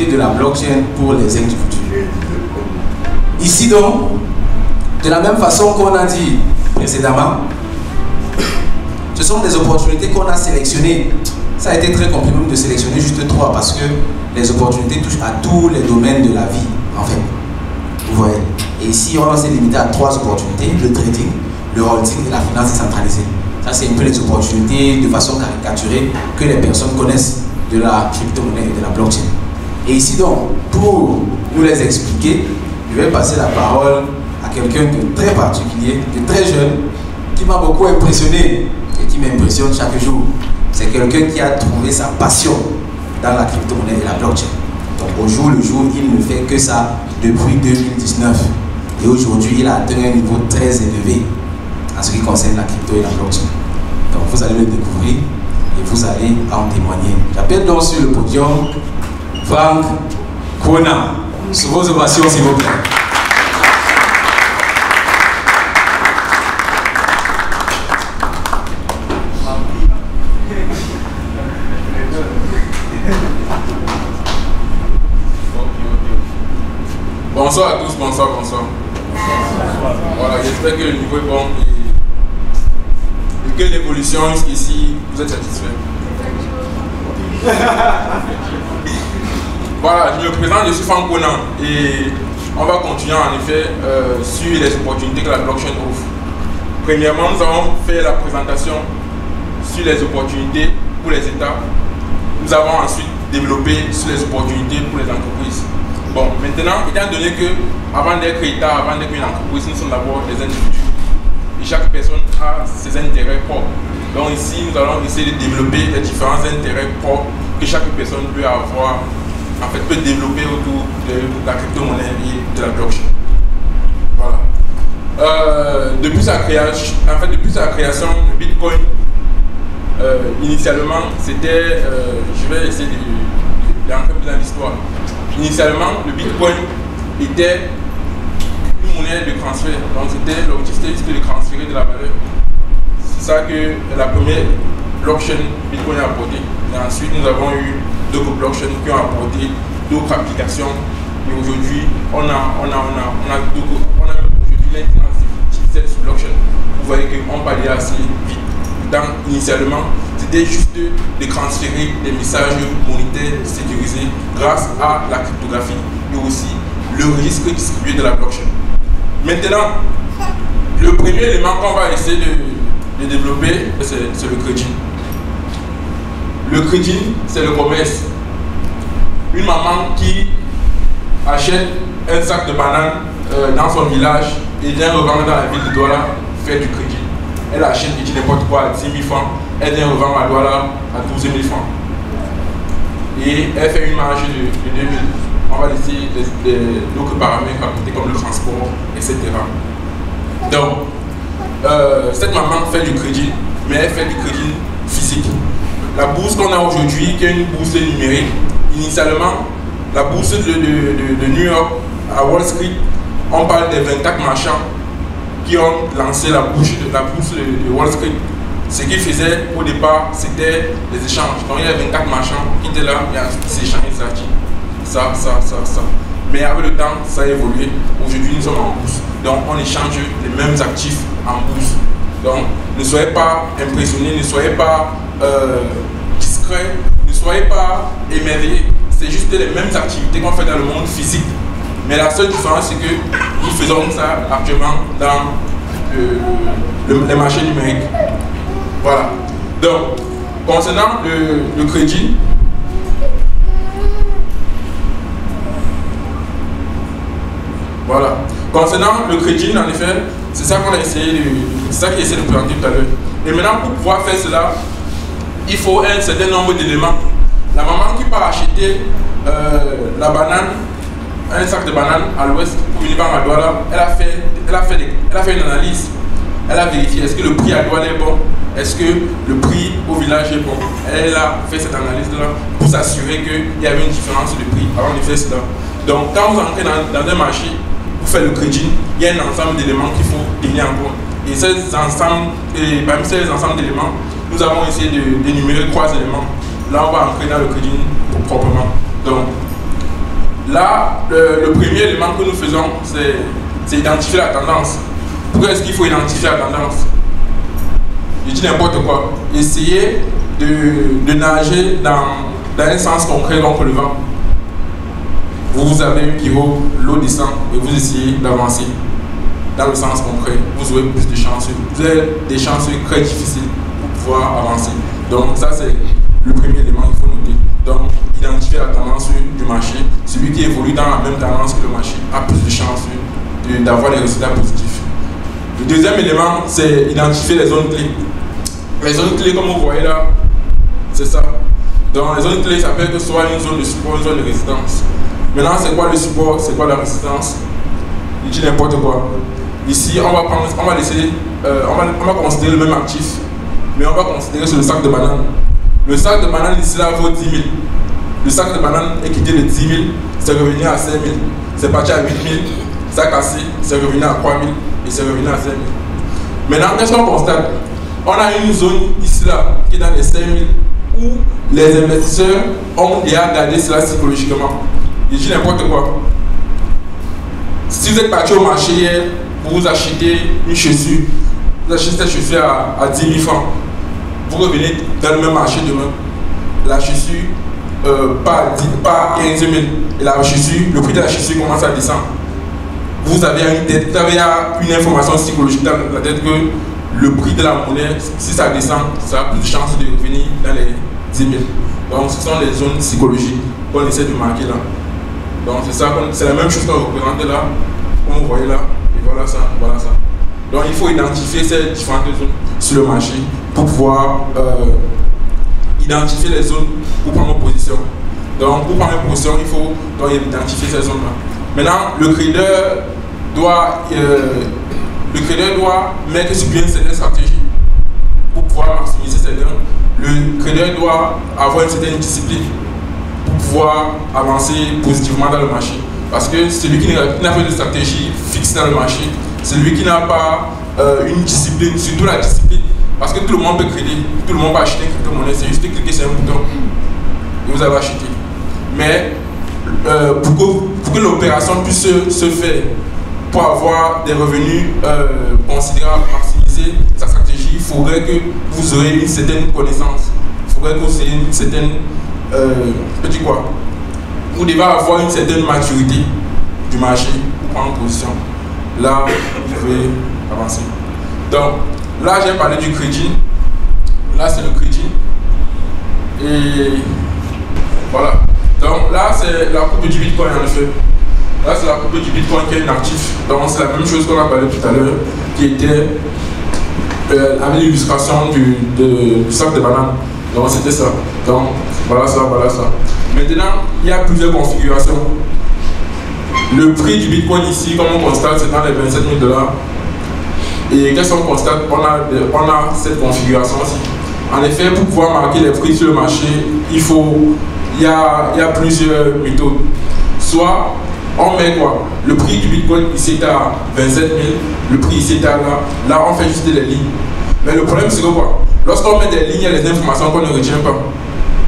opportunités de la blockchain pour les individus. Ici donc, de la même façon qu'on a dit précédemment, ce sont des opportunités qu'on a sélectionnées. Ça a été très compliqué de sélectionner juste 3 parce que les opportunités touchent à tous les domaines de la vie, en fait. Vous voyez. Et ici, on s'est limité à 3 opportunités, le trading, le holding et la finance décentralisée. Ça, c'est un peu les opportunités de façon caricaturée que les personnes connaissent de la crypto-monnaie et de la blockchain. Et ici donc, pour nous les expliquer, je vais passer la parole à quelqu'un de très particulier, de très jeune, qui m'a beaucoup impressionné et qui m'impressionne chaque jour. C'est quelqu'un qui a trouvé sa passion dans la crypto-monnaie et la blockchain. Donc au jour le jour, il ne fait que ça depuis 2019. Et aujourd'hui, il a atteint un niveau très élevé en ce qui concerne la crypto et la blockchain. Donc vous allez le découvrir et vous allez en témoigner. J'appelle donc sur le podium Franck Kona. Sous vos ovations, s'il vous plaît. Bonsoir à tous, bonsoir. Voilà, j'espère que le niveau est bon et que l'évolution jusqu'ici, vous êtes satisfait. Voilà, je me présente, je suis Franck Kona et on va continuer en effet sur les opportunités que la blockchain offre. Premièrement, nous avons fait la présentation sur les opportunités pour les États. Nous avons ensuite développé sur les opportunités pour les entreprises. Bon, maintenant, étant donné que avant d'être État, avant d'être une entreprise, nous sommes d'abord des individus. Et chaque personne a ses intérêts propres. Donc ici, nous allons essayer de développer les différents intérêts propres que chaque personne peut avoir, en fait, peut développer autour de la crypto-monnaie et de la blockchain. Voilà. Depuis sa création, le Bitcoin, initialement, c'était, je vais essayer d'entrer dans l'histoire. Initialement, le Bitcoin était une monnaie de transfert. Donc l'objectif c'était de transférer de la valeur. C'est ça que la première blockchain Bitcoin a apporté. Et ensuite, nous avons eu d'autres blockchains qui ont apporté d'autres applications. Et aujourd'hui, on a aujourd'hui l'intelligence artificielle sur blockchain. Vous voyez qu'on peut aller assez vite. Donc, initialement, c'était juste de transférer des messages monétaires sécurisés grâce à la cryptographie et aussi le risque distribué de la blockchain. Maintenant, le premier élément qu'on va essayer de développer, c'est le crédit. Le crédit, c'est le commerce. Une maman qui achète un sac de bananes dans son village et vient revendre dans la ville de Douala fait du crédit. Elle achète n'importe quoi à 10 000 francs, elle vient revendre à Douala à 12 000 francs. Et elle fait une marge de 2 000. On va laisser d'autres paramètres à côté comme le transport, etc. Donc, cette maman fait du crédit, mais elle fait du crédit physique. La bourse qu'on a aujourd'hui, qui est une bourse numérique, initialement, la bourse de New York à Wall Street, on parle des 24 marchands qui ont lancé la bourse de Wall Street. Ce qu'ils faisaient au départ, c'était des échanges. Donc il y avait 24 marchands qui étaient là et ensuite s'échangeaient ça. Mais avec le temps, ça a évolué. Aujourd'hui, nous sommes en bourse. Donc on échange les mêmes actifs en bourse. Donc ne soyez pas impressionnés, ne soyez pas discrets, ne soyez pas émerveillés. C'est juste les mêmes activités qu'on fait dans le monde physique. Mais la seule différence, c'est que nous faisons ça actuellement dans les marchés numériques. Voilà. Donc, concernant le crédit, voilà. Concernant le crédit, en effet, c'est ça qu'on a essayé c'est ça qui essaie de présenter tout à l'heure. Et maintenant, pour pouvoir faire cela, il faut un certain nombre d'éléments. La maman qui part acheter la banane, un sac de bananes à l'ouest pour une banque à Douala, elle a fait une analyse. Elle a vérifié est-ce que le prix à Douala est bon, est-ce que le prix au village est bon. Elle a fait cette analyse-là pour s'assurer qu'il y avait une différence de prix avant de faire cela. Donc quand vous entrez dans un marché pour faire le crédit, il y a un ensemble d'éléments qu'il faut tenir en compte. Et parmi ces ensembles d'éléments, nous avons essayé d'énumérer 3 éléments. Là, on va entrer dans le crédit proprement. Donc, Là, le premier élément que nous faisons, c'est identifier la tendance. Pourquoi est-ce qu'il faut identifier la tendance? Je dis n'importe quoi. Essayez de nager dans un sens concret contre le vent. Vous avez un pirogue, l'eau descend et vous essayez d'avancer dans le sens concret. Vous aurez plus de chances. Vous avez des chances très difficiles pour pouvoir avancer. Donc ça c'est le premier élément qu'il faut noter. Donc identifier la tendance du marché. Celui qui évolue dans la même tendance que le marché a plus de chances d'avoir des résultats positifs. Le deuxième élément, c'est identifier les zones clés. Les zones clés, comme vous voyez là, c'est ça. Donc les zones clés, ça peut être soit une zone de support, une zone de résistance. Maintenant, c'est quoi le support, c'est quoi la résistance? Je dis n'importe quoi. Ici, on va considérer le même actif, mais on va considérer sur le sac de banane. Le sac de banane ici là vaut 10 000. Le sac de banane est quitté de 10 000, c'est revenu à 5 000. C'est parti à 8 000, ça a cassé, c'est revenu à 3 000 et c'est revenu à 5 000. Maintenant, qu'est-ce qu'on constate? On a une zone ici là qui est dans les 5 000 où les investisseurs ont déjà regardé cela psychologiquement. Je dis n'importe quoi. Si vous êtes parti au marché hier pour vous acheter une chaussure, vous achetez cette chaussure à 10 000 francs, vous revenez dans le même marché demain, la chaussure pas 15 000 et la chaussure, le prix de la chaussure commence à descendre. Vous avez une information psychologique dans la tête que le prix de la monnaie, si ça descend, ça a plus de chances de revenir dans les 10 000. Donc ce sont les zones psychologiques qu'on essaie de marquer là. Donc c'est la même chose qu'on représente là, comme vous voyez là, et voilà ça, voilà ça. Donc il faut identifier ces différentes zones sur le marché pour pouvoir identifier les zones pour prendre nos positions. Donc pour prendre une position, il faut donc identifier ces zones là. Maintenant, le trader doit mettre sur pied une certaine stratégie pour pouvoir maximiser ses gains. Le trader doit avoir une certaine discipline pour pouvoir avancer positivement dans le marché. Parce que celui qui n'a pas de stratégie fixe dans le marché, celui qui n'a pas une discipline, surtout la discipline, parce que tout le monde peut trader, tout le monde peut acheter une crypto-monnaie, c'est juste de cliquer sur un bouton et vous avez acheté. Mais pour que l'opération puisse se faire, pour avoir des revenus considérables, maximiser sa stratégie, il faudrait que vous ayez une certaine connaissance. Il faudrait que vous ayez une certaine... vous devez avoir une certaine maturité du marché pour prendre position. Là, vous pouvez avancer. Donc, là, j'ai parlé du crédit. Là, c'est le crédit. Et voilà. Donc là, c'est la coupe du Bitcoin en effet. Là, c'est la coupe du Bitcoin qui est inactif. Donc c'est la même chose qu'on a parlé tout à l'heure, qui était avec l'illustration du sac de banane. Donc c'était ça. Donc voilà ça, voilà ça. Maintenant, il y a plusieurs configurations. Le prix du Bitcoin ici, comme on constate, c'est dans les 27 000 $. Et qu'est-ce qu'on constate? On a cette configuration aussi. En effet, pour pouvoir marquer les prix sur le marché, il y a plusieurs méthodes. Soit on met quoi? Le prix du Bitcoin ici est à 27 000, le prix ici est à là. Là, on fait juste les lignes. Mais le problème, c'est que quoi? Lorsqu'on met des lignes, il y a des informations qu'on ne retient pas.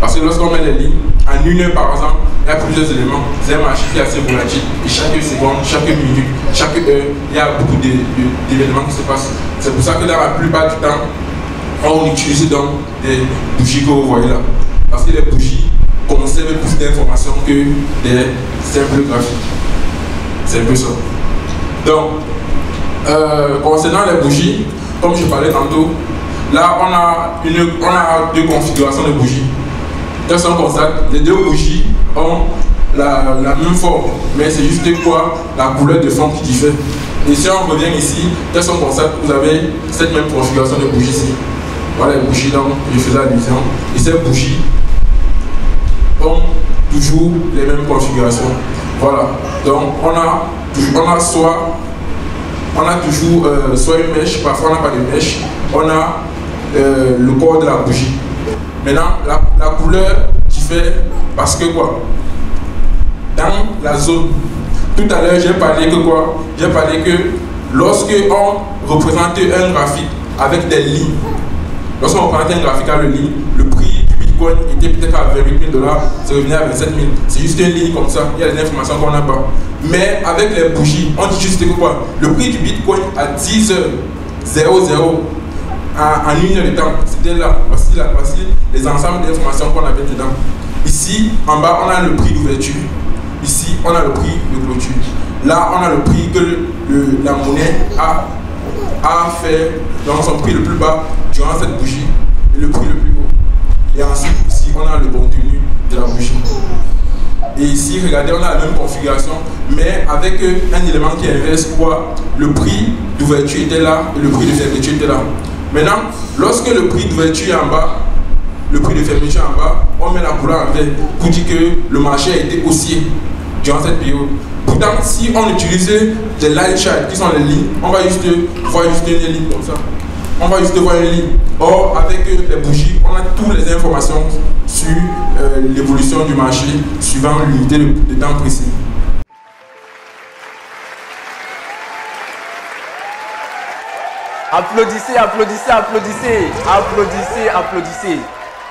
Parce que lorsqu'on met des lignes, en une heure par exemple, il y a plusieurs éléments. C'est un marché qui est assez volatile. Et chaque seconde, chaque minute, chaque heure, il y a beaucoup d'événements qui se passent. C'est pour ça que dans la plupart du temps, on utilise donc des bougies que vous voyez là. Parce que les bougies conservent plus d'informations que des simples graphiques. C'est un peu ça. Donc, concernant les bougies, comme je parlais tantôt, là on a deux configurations de bougies. Qu'est-ce qu'on constate? Les deux bougies ont la même forme, mais c'est juste quoi? La couleur de fond qui diffère. Et si on revient ici, qu'est-ce qu'on constate? Vous avez cette même configuration de bougies ici. Voilà les bougies dont je faisais allusion. Et ces bougies ont toujours les mêmes configurations. Voilà. Donc on a toujours soit une mèche, parfois on n'a pas de mèche. On a le corps de la bougie. Maintenant, la couleur diffère parce que quoi? Dans la zone, tout à l'heure j'ai parlé que quoi? J'ai parlé que lorsque on représente un graphique avec des lignes, lorsqu'on représente un graphique avec des lignes, le prix du Bitcoin bitcoin était peut-être à 28 000 $, c'est revenu à 27 000. C'est juste une ligne comme ça, il y a des informations qu'on n'a pas. Mais avec les bougies, on dit juste que quoi? Le prix du bitcoin à 10h00 en une heure de temps, c'était là. Voici les ensembles d'informations qu'on avait dedans. Ici, en bas, on a le prix d'ouverture. Ici, on a le prix de clôture. Là, on a le prix que la monnaie a fait dans son prix le plus bas durant cette bougie et le prix le plus haut. Et ensuite, ici, on a le contenu de la bougie. Et ici, regardez, on a la même configuration, mais avec un élément qui inverse quoi? Le prix d'ouverture était là et le prix de fermeture était là. Maintenant, lorsque le prix d'ouverture est en bas, le prix de fermeture est en bas, on met la couleur en vert pour dire que le marché a été haussier durant cette période. Pourtant, si on utilise des line charts qui sont les lignes, on va juste voir une ligne comme ça. On va juste voir une ligne. Or, avec les bougies, on a toutes les informations sur l'évolution du marché suivant l'unité de temps précis. Applaudissez, applaudissez, applaudissez, applaudissez, applaudissez.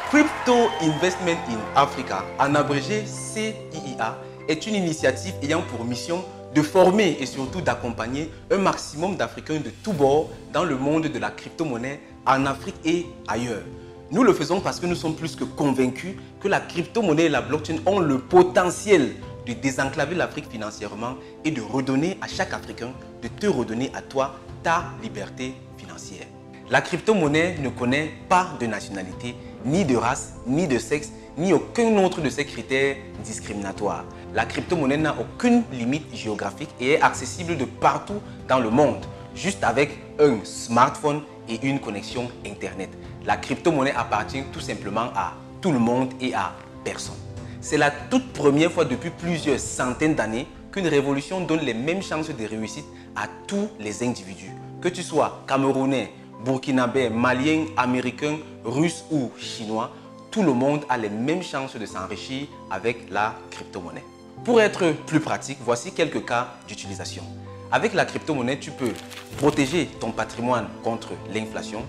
Crypto Investment in Africa, en abrégé CIIA, est une initiative ayant pour mission de former et surtout d'accompagner un maximum d'Africains de tous bords dans le monde de la crypto-monnaie en Afrique et ailleurs. Nous le faisons parce que nous sommes plus que convaincus que la crypto-monnaie et la blockchain ont le potentiel de désenclaver l'Afrique financièrement et de redonner à chaque Africain, de te redonner à toi ta liberté financière. La crypto-monnaie ne connaît pas de nationalité, ni de race, ni de sexe, ni aucun autre de ces critères discriminatoires. La crypto-monnaie n'a aucune limite géographique et est accessible de partout dans le monde, juste avec un smartphone et une connexion Internet. La crypto-monnaie appartient tout simplement à tout le monde et à personne. C'est la toute première fois depuis plusieurs centaines d'années qu'une révolution donne les mêmes chances de réussite à tous les individus. Que tu sois camerounais, burkinabé, malien, américain, russe ou chinois, tout le monde a les mêmes chances de s'enrichir avec la crypto-monnaie. Pour être plus pratique, voici quelques cas d'utilisation. Avec la crypto-monnaie, tu peux protéger ton patrimoine contre l'inflation.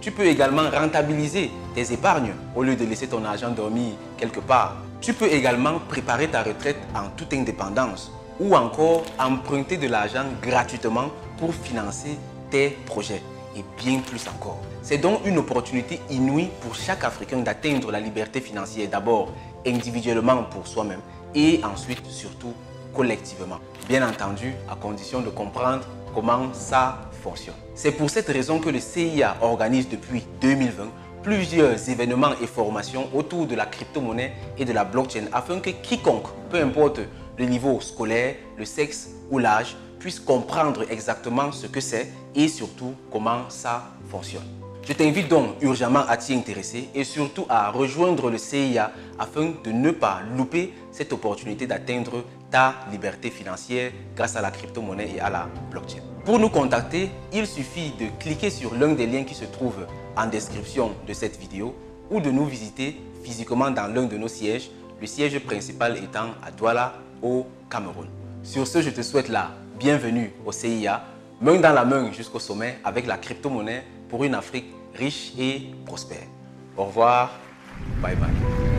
Tu peux également rentabiliser tes épargnes au lieu de laisser ton argent dormir quelque part. Tu peux également préparer ta retraite en toute indépendance ou encore emprunter de l'argent gratuitement pour financer tes projets et bien plus encore. C'est donc une opportunité inouïe pour chaque Africain d'atteindre la liberté financière, d'abord individuellement pour soi-même et ensuite surtout collectivement. Bien entendu, à condition de comprendre comment ça fonctionne. C'est pour cette raison que le CIA organise depuis 2020 plusieurs événements et formations autour de la crypto-monnaie et de la blockchain afin que quiconque, peu importe le niveau scolaire, le sexe ou l'âge, puisse comprendre exactement ce que c'est et surtout comment ça fonctionne. Je t'invite donc urgemment à t'y intéresser et surtout à rejoindre le CIA afin de ne pas louper cette opportunité d'atteindre ta liberté financière grâce à la crypto-monnaie et à la blockchain. Pour nous contacter, il suffit de cliquer sur l'un des liens qui se trouve en description de cette vidéo ou de nous visiter physiquement dans l'un de nos sièges, le siège principal étant à Douala au Cameroun. Sur ce, je te souhaite la bienvenue au CIA, main dans la main jusqu'au sommet avec la crypto-monnaie pour une Afrique riche et prospère. Au revoir, bye bye.